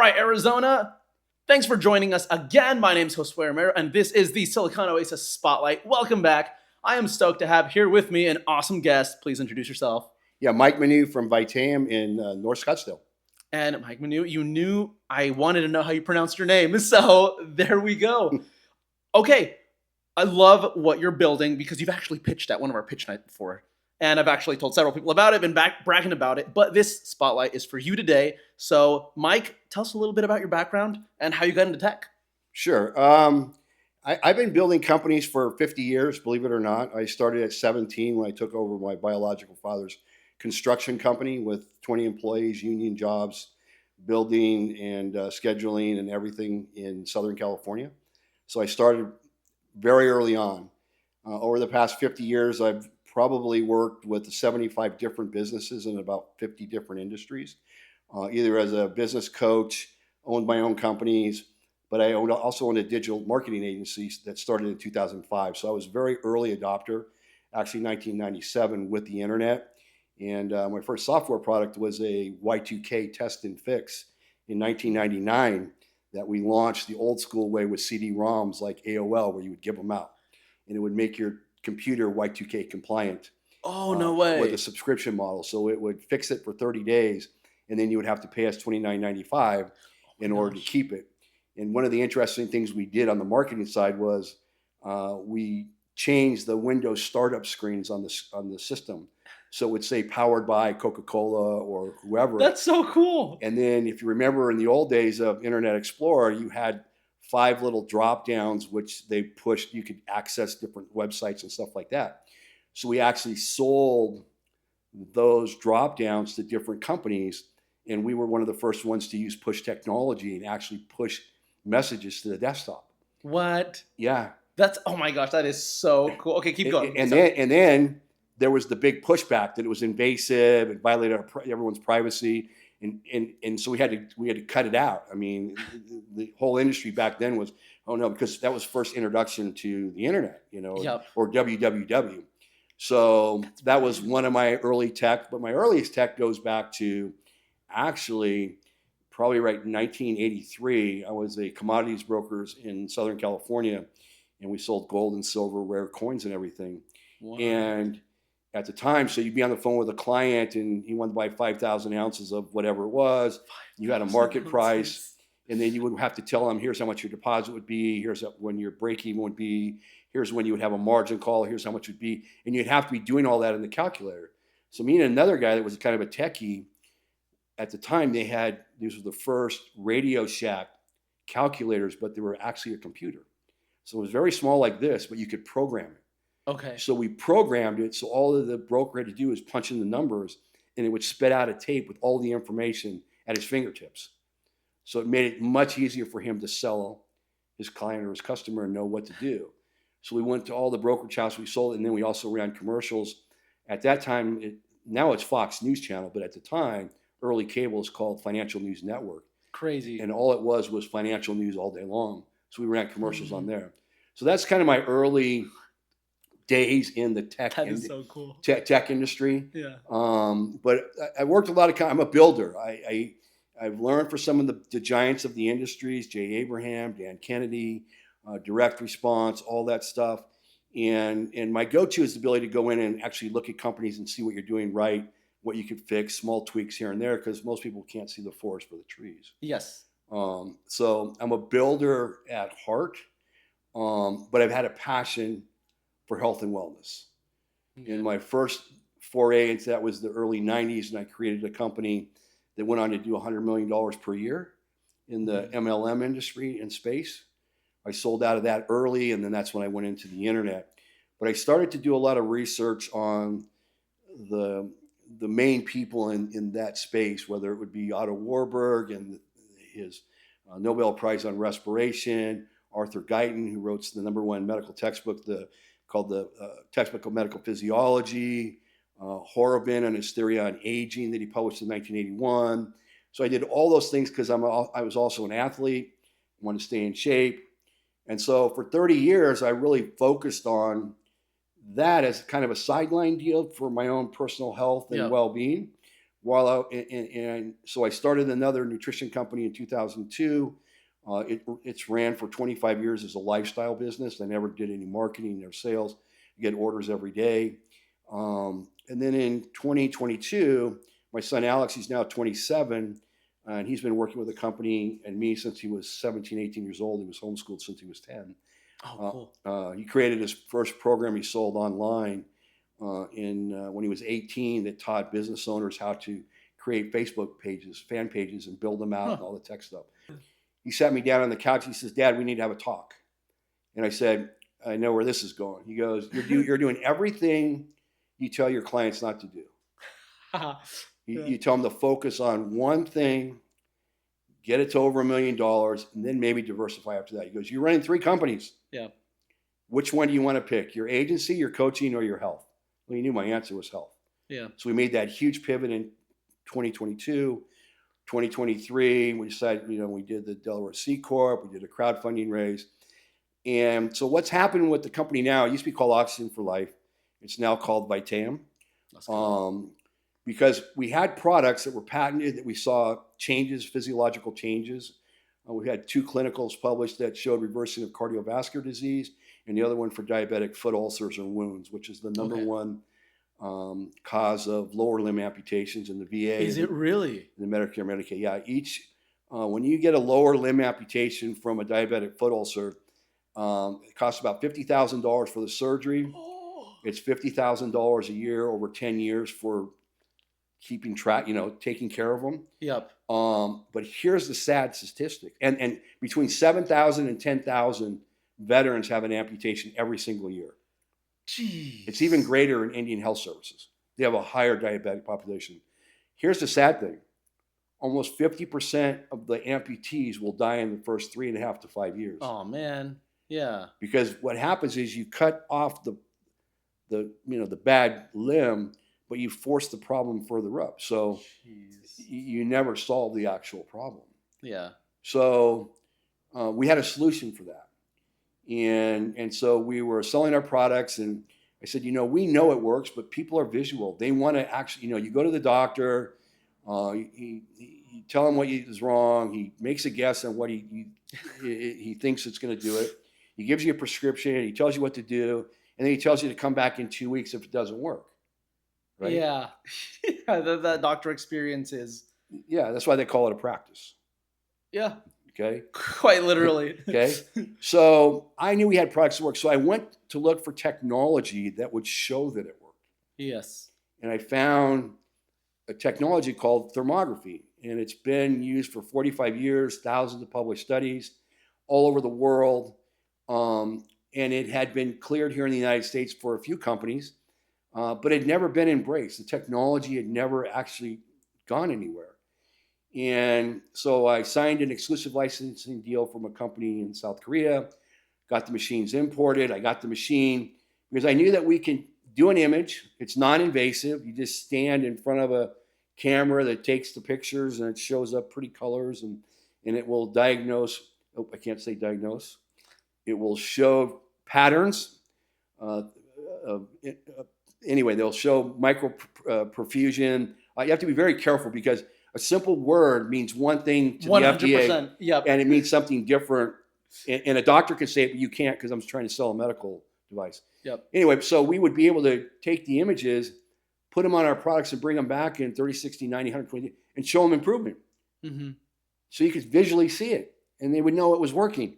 right, Arizona. Thanks for joining us again. My name is Josue Romero, and this is the Silicon Oasis Spotlight. Welcome back. I am stoked to have here with me an awesome guest. Please introduce yourself. Yeah, Mike Maunu from VITAEUM in North Scottsdale. And Mike Maunu, you knew I wanted to know how you pronounced your name, so there we go. Okay, I love what you're building because you've actually pitched at one of our pitch nights before. And I've actually told several people about it, been bragging about it. But this spotlight is for you today. So, Mike, tell us a little bit about your background and how you got into tech. Sure. I've been building companies for 50 years, believe it or not. I started at 17 when I took over my biological father's construction company with 20 employees, union jobs, building and scheduling and everything in Southern California. So I started very early on. Over the past 50 years, I've probably worked with 75 different businesses in about 50 different industries, either as a business coach, owned my own companies, but I also owned a digital marketing agency that started in 2005. So I was a very early adopter, actually 1997 with the internet. And my first software product was a Y2K test and fix in 1999 that we launched the old school way with CD-ROMs like AOL, where you would give them out and it would make your computer Y2K compliant Oh, no way. with a subscription model. So it would fix it for 30 days and then you would have to pay us $29.95 in order to keep it. And one of the interesting things we did on the marketing side was we changed the Windows startup screens on the system. So it would say powered by Coca-Cola or whoever. That's so cool. And then if you remember in the old days of Internet Explorer, you had 5 little drop downs, which they pushed, you could access different websites and stuff like that. So we actually sold those drop downs to different companies. And we were one of the first ones to use push technology and actually push messages to the desktop. What? Yeah. That's, oh my gosh, that is so cool. Okay, keep going. And then there was the big pushback that it was invasive, it violated everyone's privacy. And so we had to cut it out. I mean, the whole industry back then was, oh no, because that was first introduction to the internet, or www. So that was one of my early tech, but my earliest tech goes back to actually probably right in 1983. I was a commodities broker in Southern California, and we sold gold and silver, rare coins and everything. Wow. And at the time, so you'd be on the phone with a client and he wanted to buy 5,000 ounces of whatever it was. You had a market price, and then you would have to tell them, here's how much your deposit would be, here's when your break even would be, here's when you would have a margin call, here's how much it would be. And you'd have to be doing all that in the calculator. So me and another guy that was kind of a techie, at the time these were the first Radio Shack calculators, but they were actually a computer. So it was very small like this, but you could program it. Okay. So we programmed it. So all of the broker had to do was punch in the numbers and it would spit out a tape with all the information at his fingertips. So it made it much easier for him to sell his client or his customer and know what to do. So we went to all the brokerage houses, we sold it, and then we also ran commercials. At that time, now it's Fox News Channel, but at the time, early cable was called Financial News Network. Crazy. And all it was financial news all day long. So we ran commercials on there. So that's kind of my early days in the tech, so cool. tech industry. Yeah. But I worked a lot of. I'm a builder. I've learned from some of the giants of the industries: Jay Abraham, Dan Kennedy, direct response, all that stuff. And my go-to is the ability to go in and actually look at companies and see what you're doing right, what you could fix, small tweaks here and there, because most people can't see the forest for the trees. Yes. So I'm a builder at heart, but I've had a passion for health and wellness. Yeah. In my first foray into that was the early 90s, and I created a company that went on to do $100 million per year in the MLM industry and space. I sold out of that early, and then that's when I went into the internet. But I started to do a lot of research on the main people in that space, whether it would be Otto Warburg and his Nobel Prize on Respiration, Arthur Guyton, who wrote the #1 medical textbook called the Textbook of Medical Physiology, Horobin and his theory on aging that he published in 1981. So I did all those things because I was also an athlete, wanted to stay in shape. And so for 30 years, I really focused on that as kind of a sideline deal for my own personal health and well-being, And so I started another nutrition company in 2002. It's ran for 25 years as a lifestyle business. I never did any marketing or sales. You get orders every day. And then in 2022, my son Alex, he's now 27, and he's been working with the company and me since he was 17, 18 years old. He was homeschooled since he was 10. Oh, cool. He created his first program he sold online when he was 18 that taught business owners how to create Facebook pages, fan pages, and build them out and all the tech stuff. He sat me down on the couch. He says, "Dad, we need to have a talk." And I said, "I know where this is going." He goes, "You're doing everything you tell your clients not to do. You tell them to focus on one thing, get it to over $1 million, and then maybe diversify after that." He goes, "You're running 3 companies. Yeah. Which one do you want to pick? Your agency, your coaching, or your health?" Well, he knew my answer was health. Yeah. So we made that huge pivot in 2022. 2023, we decided, we did the Delaware C Corp, we did a crowdfunding raise. And so what's happened with the company now, it used to be called Oxygen for Life. It's now called VITAEUM. That's cool. Because we had products that were patented that we saw changes, physiological changes. We had 2 clinicals published that showed reversing of cardiovascular disease, and the other one for diabetic foot ulcers and wounds, which is the number one cause of lower limb amputations in the VA. Is it really? The Medicare, Medicaid. Yeah. When you get a lower limb amputation from a diabetic foot ulcer, it costs about $50,000 for the surgery. It's $50,000 a year over 10 years for keeping track, taking care of them. Yep. But here's the sad statistic. And between 7,000 and 10,000 veterans have an amputation every single year. Jeez. It's even greater in Indian Health Services. They have a higher diabetic population. Here's the sad thing. Almost 50% of the amputees will die in the first 3.5 to 5 years. Oh, man. Yeah. Because what happens is you cut off the bad limb, but you force the problem further up. So you never solve the actual problem. Yeah. So we had a solution for that. And so we were selling our products, and I said, we know it works, but people are visual. They want to actually, you go to the doctor, you tell him what is wrong. He makes a guess on what he thinks it's going to do it. He gives you a prescription. He tells you what to do. And then he tells you to come back in 2 weeks if it doesn't work. Right? Yeah. The doctor experience is. Yeah, that's why they call it a practice. Yeah. Okay. Quite literally. Okay. So I knew we had products that work. So I went to look for technology that would show that it worked. Yes. And I found a technology called thermography. And it's been used for 45 years, thousands of published studies all over the world. And it had been cleared here in the United States for a few companies, but it had never been embraced. The technology had never actually gone anywhere. And so I signed an exclusive licensing deal from a company in South Korea, got the machines imported. I got the machine because I knew that we can do an image. It's non-invasive. You just stand in front of a camera that takes the pictures and it shows up pretty colors and it will diagnose. Oh, I can't say diagnose. It will show patterns. Anyway, they'll show micro perfusion. You have to be very careful because a simple word means one thing to 100%, the FDA, yep. And it means something different. And a doctor can say it, but you can't because I'm trying to sell a medical device. Yep. Anyway, so we would be able to take the images, put them on our products, and bring them back in 30, 60, 90, 120, and show them improvement. Mm-hmm. So you could visually see it, and they would know it was working.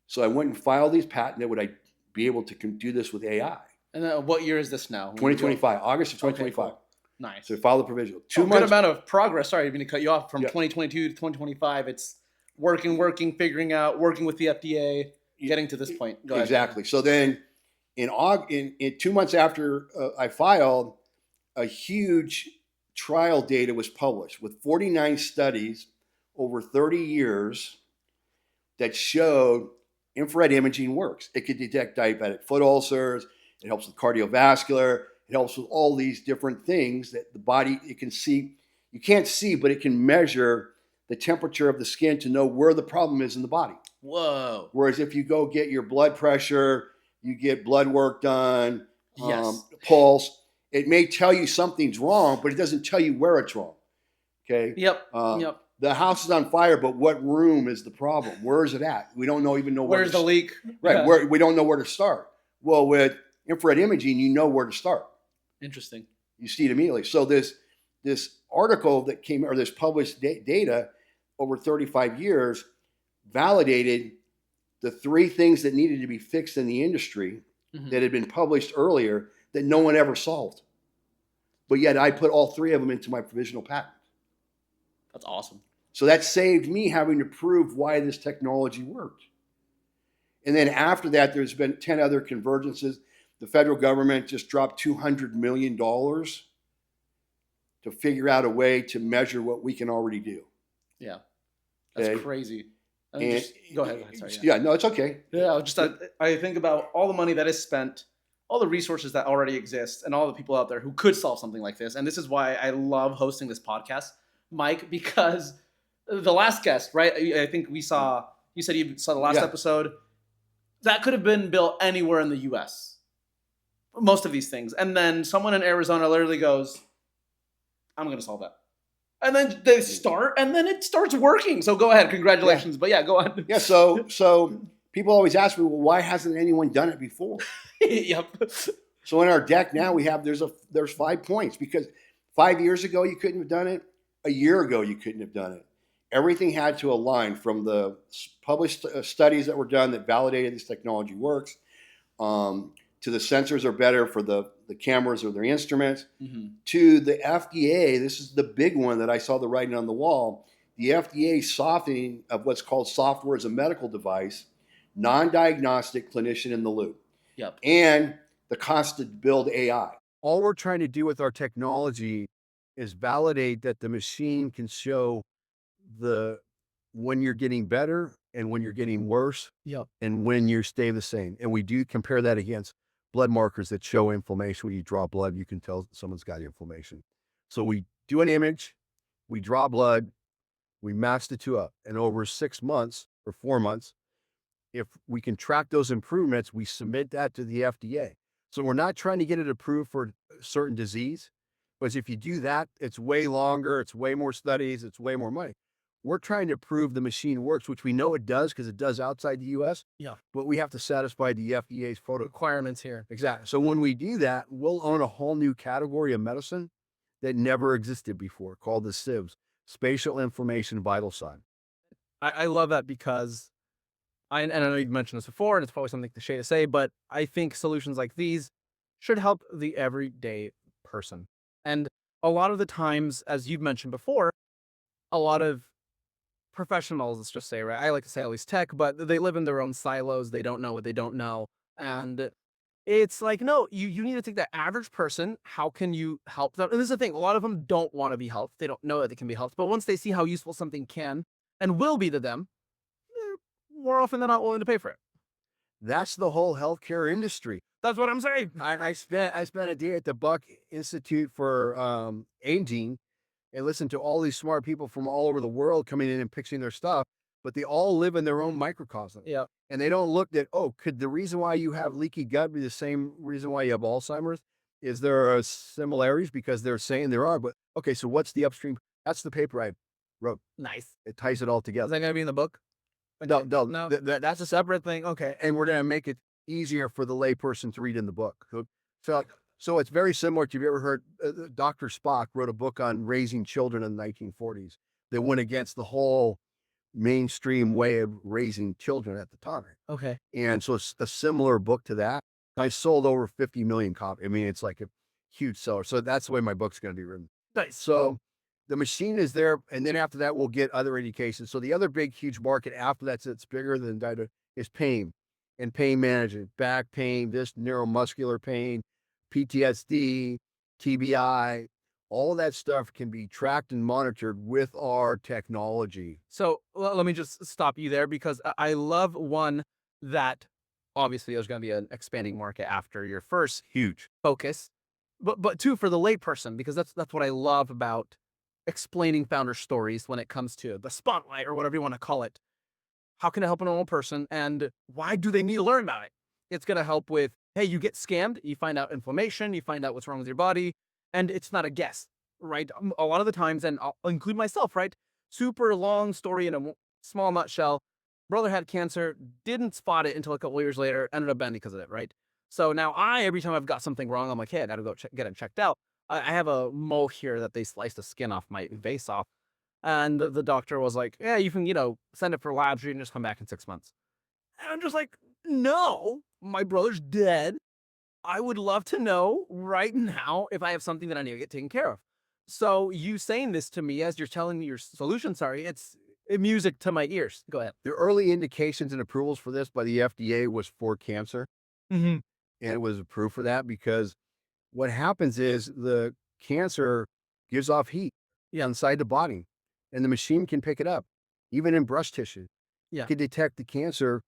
So I went and filed these patents that would I be able to do this with AI. And what year is this now? 2025, August of 2025. Okay, cool. Nice. So we filed the provisional. 2 months. Good amount of progress. Sorry, I'm going to cut you off. From 2022 to 2025, it's working, figuring out, working with the FDA, getting to this point. Go exactly. Ahead. So then in 2 months after I filed, a huge trial data was published with 49 studies over 30 years that showed infrared imaging works. It could detect diabetic foot ulcers. It helps with cardiovascular. It helps with all these different things that the body, it can see. You can't see, but it can measure the temperature of the skin to know where the problem is in the body. Whoa. Whereas if you go get your blood pressure, you get blood work done, yes. Pulse, it may tell you something's wrong, but it doesn't tell you where it's wrong. Okay. Yep. Uh, Yep. the house is on fire, but what room is the problem? Where is it at? We don't even know where Where's to the leak? right. Where we don't know where to start. Well, with infrared imaging, you know where to start. Interesting. You see it immediately. So this article that came, or this published data over 35 years, validated the three things that needed to be fixed in the industry that had been published earlier that no one ever solved. But yet I put all three of them into my provisional patent. That's awesome. So that saved me having to prove why this technology worked. And then after that, there's been 10 other convergences. The federal government just dropped $200 million to figure out a way to measure what we can already do. Yeah. That's Okay? crazy. And Go ahead. Sorry, yeah, no, it's okay. Yeah, I think about all the money that is spent, all the resources that already exist, and all the people out there who could solve something like this. And this is why I love hosting this podcast, Mike, because the last guest, right? I think you said you saw the last episode. That could have been built anywhere in the US. Most of these things. And then someone in Arizona literally goes, I'm going to solve that. And then they start, and then it starts working. So go ahead. Congratulations. Yeah. But yeah, go on. Yeah, so people always ask me, well, why hasn't anyone done it before? Yep. So in our deck now we have there's 5 points, because 5 years ago you couldn't have done it. A year ago you couldn't have done it. Everything had to align, from the published studies that were done that validated this technology works, to the sensors are better for the cameras or their instruments, to the FDA. This is the big one that I saw the writing on the wall. The FDA softening of what's called software as a medical device, non-diagnostic, clinician in the loop. Yep. And the cost to build AI. All we're trying to do with our technology is validate that the machine can show when you're getting better and when you're getting worse, and when you stay the same. And we do compare that against blood markers that show inflammation. When you draw blood, you can tell someone's got inflammation. So we do an image, we draw blood, we match the two up, and over 6 months or 4 months, if we can track those improvements, we submit that to the FDA. So we're not trying to get it approved for a certain disease, but if you do that, it's way longer, it's way more studies, it's way more money. We're trying to prove the machine works, which we know it does because it does outside the US. Yeah. But we have to satisfy the FDA's requirements here. Exactly. So when we do that, we'll own a whole new category of medicine that never existed before, called the SIVs, spatial information vital sign. I love that because and I know you've mentioned this before, and it's probably something cliche to say, but I think solutions like these should help the everyday person. And a lot of the times, as you've mentioned before, a lot of professionals, let's just say, right? I like to say at least tech, but they live in their own silos. They don't know what they don't know. And it's like, no, you need to take that average person. How can you help them? And this is the thing. A lot of them don't want to be helped. They don't know that they can be helped. But once they see how useful something can and will be to them, more often than not willing to pay for it. That's the whole healthcare industry. That's what I'm saying. I spent a day at the Buck Institute for Aging and listened to all these smart people from all over the world coming in and pitching their stuff, but they all live in their own microcosm. Yeah. And they don't look at, could the reason why you have leaky gut be the same reason why you have Alzheimer's? Is there similarities? Because they're saying there are, but okay, so what's the upstream? That's the paper I wrote. Nice. It ties it all Is together. that going to be in the book? No, That's a separate thing. Okay. And we're going to make it easier for the layperson to read in the book. So it's very similar to, have you ever heard, Dr. Spock wrote a book on raising children in the 1940s that went against the whole mainstream way of raising children at the time. Okay. And so it's a similar book to that. I sold over 50 million copies. I mean, it's like a huge seller. So that's the way my book's going to be written. Nice. So the machine is there. And then after that, we'll get other indications. So the other big, huge market after that's bigger than data is pain and pain management, back pain, this neuromuscular pain, PTSD, TBI, all of that stuff can be tracked and monitored with our technology. So let me just stop you there, because I love one that obviously there's going to be an expanding market after your first Huge focus, but two, for the layperson, because that's what I love about explaining founder stories when it comes to the spotlight or whatever you want to call it. How can it help a normal person, and why do they need to learn about it? It's going to help with, hey, you get scammed, you find out inflammation, you find out what's wrong with your body, and it's not a guess. right? A lot of the times, and I'll include myself, right? Super long story in a small nutshell. Brother had cancer, didn't spot it until a couple years later, ended up dying because of it, right? So now every time I've got something wrong, I'm like, hey, I gotta go get it checked out. I have a mole here that they sliced the skin off my face off. And the doctor was like, yeah, you can, send it for labs, you can just come back in 6 months. And I'm just like, no, my brother's dead. I would love to know right now if I have something that I need to get taken care of. So you saying this to me as you're telling me your solution, sorry, it's music to my ears. Go ahead. The early indications and approvals for this by the FDA was for cancer, Mm-hmm. and it was approved for that because what happens is the cancer gives off heat inside the body, and the machine can pick it up, even in breast tissue. Yeah. It can detect the cancer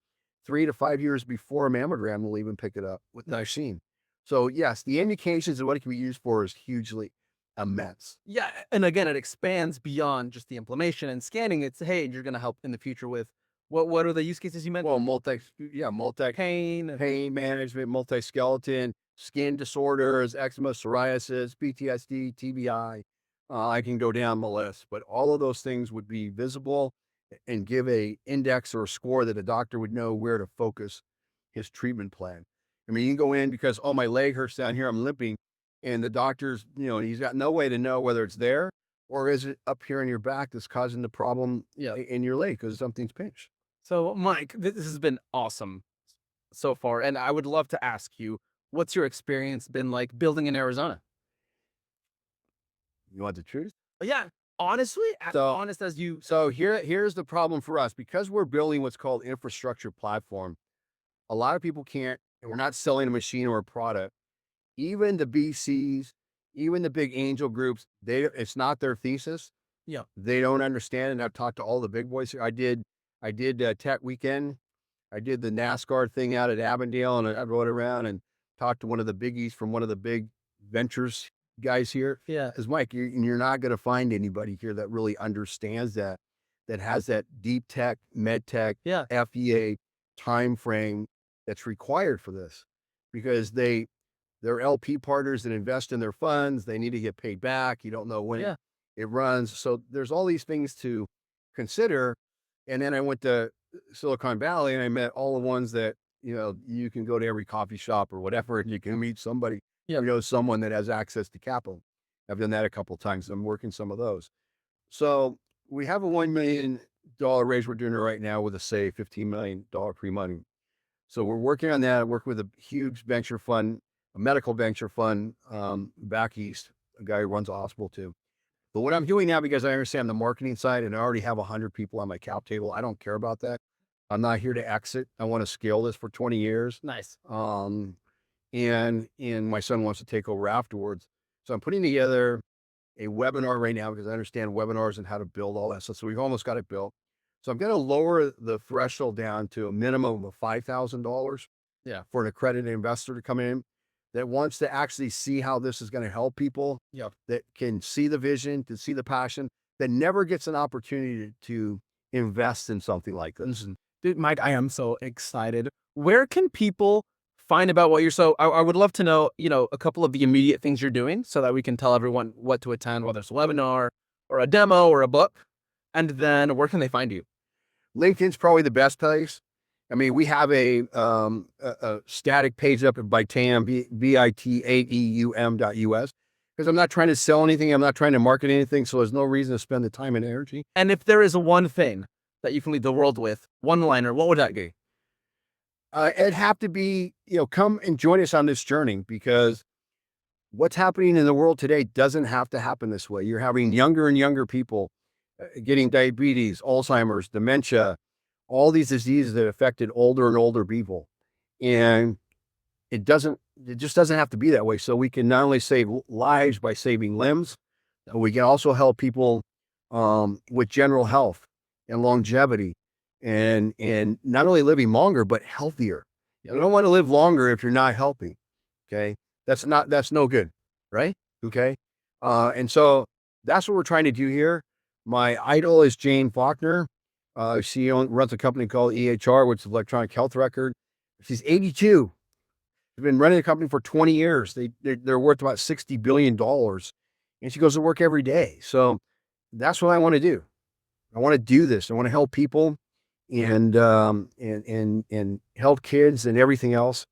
3 to 5 years before a mammogram will even pick it up with the machine. So yes, the indications of what it can be used for is hugely immense. Yeah. And again, it expands beyond just the inflammation and scanning. It's, hey, you're going to help in the future with what are the use cases you mentioned? Well, multi Pain. pain management, multi-skeleton, skin disorders, eczema, psoriasis, PTSD, TBI. I can go down the list, but all of those things would be visible and give a index or a score that a doctor would know where to focus his treatment plan. I mean, you can go in because, oh, my leg hurts down here, I'm limping, and the doctor's, he's got no way to know whether it's there or is it up here in your back that's causing the problem in your leg because something's pinched. So, Mike, this has been awesome so far. And I would love to ask you, what's your experience been like building in Arizona? You want the truth? Yeah, honestly, as So- honest as you. So here's the problem for us. Because we're building what's called infrastructure platform, a lot of people can't, and we're not selling a machine or a product. Even the VCs, even the big angel groups, it's not their thesis. Yeah. They don't understand. And I've talked to all the big boys here. I did Tech Weekend. I did the NASCAR thing out at Avondale, and I rode around and talked to one of the biggies from one of the big ventures guys here. Yeah. Because Mike, you're not going to find anybody here that really understands that has that deep tech, med tech, Yeah. FEA time frame that's required for this, because they're LP partners that invest in their funds. They need to get paid back. You don't know when Yeah. it runs. So there's all these things to consider. And then I went to Silicon Valley and I met all the ones that, you can go to every coffee shop or whatever, and you can meet somebody, someone that has access to capital. I've done that a couple of times. I'm working some of those. So we have a $1 million raise we're doing it right now with $15 million pre-money. So we're working on that. I work with a huge venture fund, a medical venture fund back east, a guy who runs a hospital too. But what I'm doing now, because I understand the marketing side and I already have 100 people on my cap table, I don't care about that. I'm not here to exit. I want to scale this for 20 years. Nice. And my son wants to take over afterwards. So I'm putting together a webinar right now because I understand webinars and how to build all that stuff. So we've almost got it built. So I'm going to lower the threshold down to a minimum of $5,000 for an accredited investor to come in that wants to actually see how this is going to help people, that can see the vision, to see the passion, that never gets an opportunity to invest in something like this. Dude, Mike, I am so excited. Where can people find about what you're, so I would love to know, a couple of the immediate things you're doing so that we can tell everyone what to attend, whether it's a webinar or a demo or a book. And then where can they find you? LinkedIn's probably the best place. I mean, we have a static page up at VITAEUM, VITAEUM.us, because I'm not trying to sell anything. I'm not trying to market anything. So there's no reason to spend the time and energy. And if there is one thing that you can lead the world with, one liner, what would that be? It'd have to be, come and join us on this journey, because what's happening in the world today doesn't have to happen this way. You're having younger and younger people getting diabetes, Alzheimer's, dementia, all these diseases that affected older and older people. And it just doesn't have to be that way. So we can not only save lives by saving limbs, but we can also help people with general health and longevity and not only living longer, but healthier. You don't want to live longer if you're not healthy. Okay. That's no good. Right. Okay. And so that's what we're trying to do here. My idol is Jane Faulkner. She runs a company called EHR, which is Electronic Health Record. She's 82. She's been running a company for 20 years. They're worth about $60 billion. and she goes to work every day. So that's what I want to do. I want to do this. I want to help people and help kids and everything else.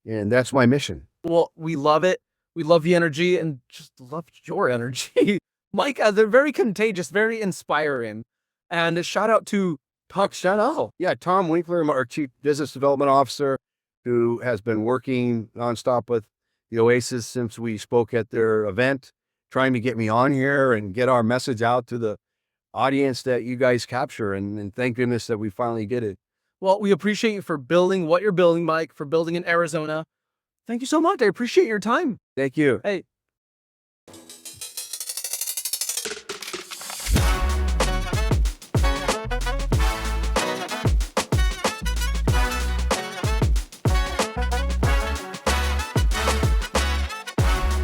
And that's my mission. Well, we love it. We love the energy and just love your energy. Mike, they're very contagious, very inspiring. And a shout out to Tom Winkler, our Chief Business Development Officer, who has been working nonstop with the Oasis since we spoke at their event, trying to get me on here and get our message out to the audience that you guys capture. And thank goodness that we finally did it. Well, we appreciate you for building what you're building, Mike, for building in Arizona. Thank you so much. I appreciate your time. Thank you. Hey,